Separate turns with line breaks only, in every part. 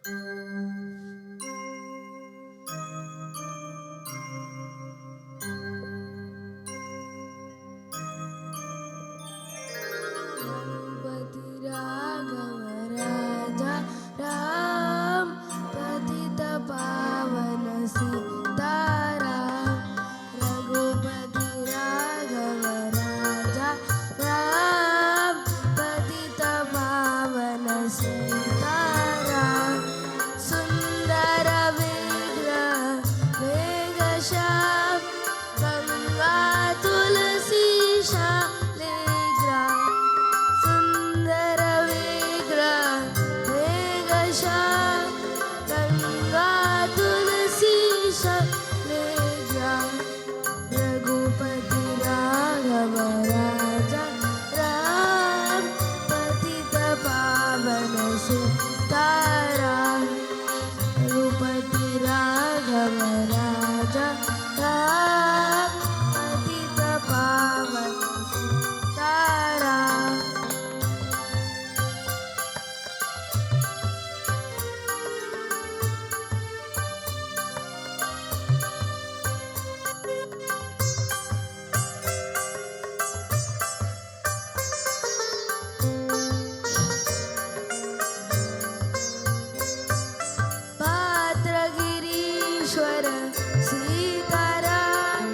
रघुपति राघव राजा राम पतित पावन सीताराम। रघुपति राघव राजा राम पतित पावन सीताराम। सुंदर विग्रह मेघ श्याम गंगा तुलसी शालिग्राम। सुंदर विग्रह मेघ श्याम गंगा तुलसी शालिग्राम। रघुपति राघव राजा राम पतित पावन सीताराम। रघुपति राघव राजा राम पतित पावन सीताराम। पात्रगिरीश्वर सीताराम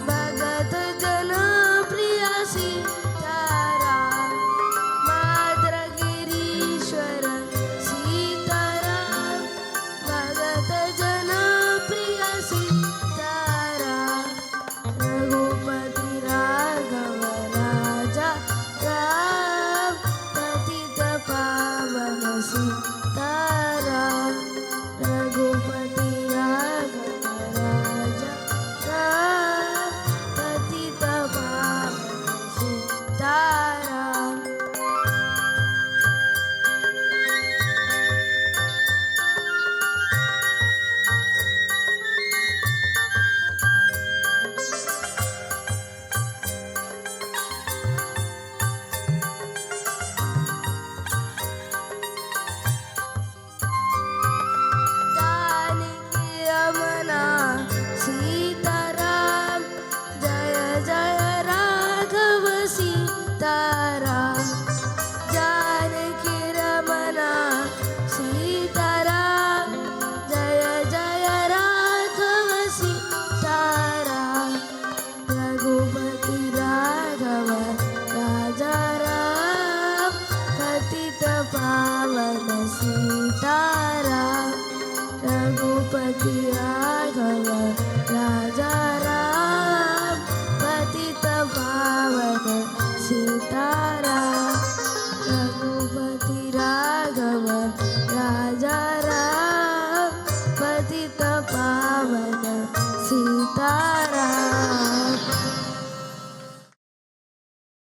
भगत जन प्रिय सीताराम। पात्रगिरीश्वर सीताराम भगत जन प्रिय सीताराम। रघुपति राघव राजा राम पतित पावन सीताराम। रघुपति राघव राजा राम पतित पावन सीताराम। जानकी रमना सीताराम जय जय राघव सीताराम। जानकी रमना सीताराम जय जय राघव सीताराम। रघुपति राघव राजा राम पतित पावन सीताराम। रघुपति राघव राजा राम पतित पावन सीताराम। रघुपति राघव राजा राम पतित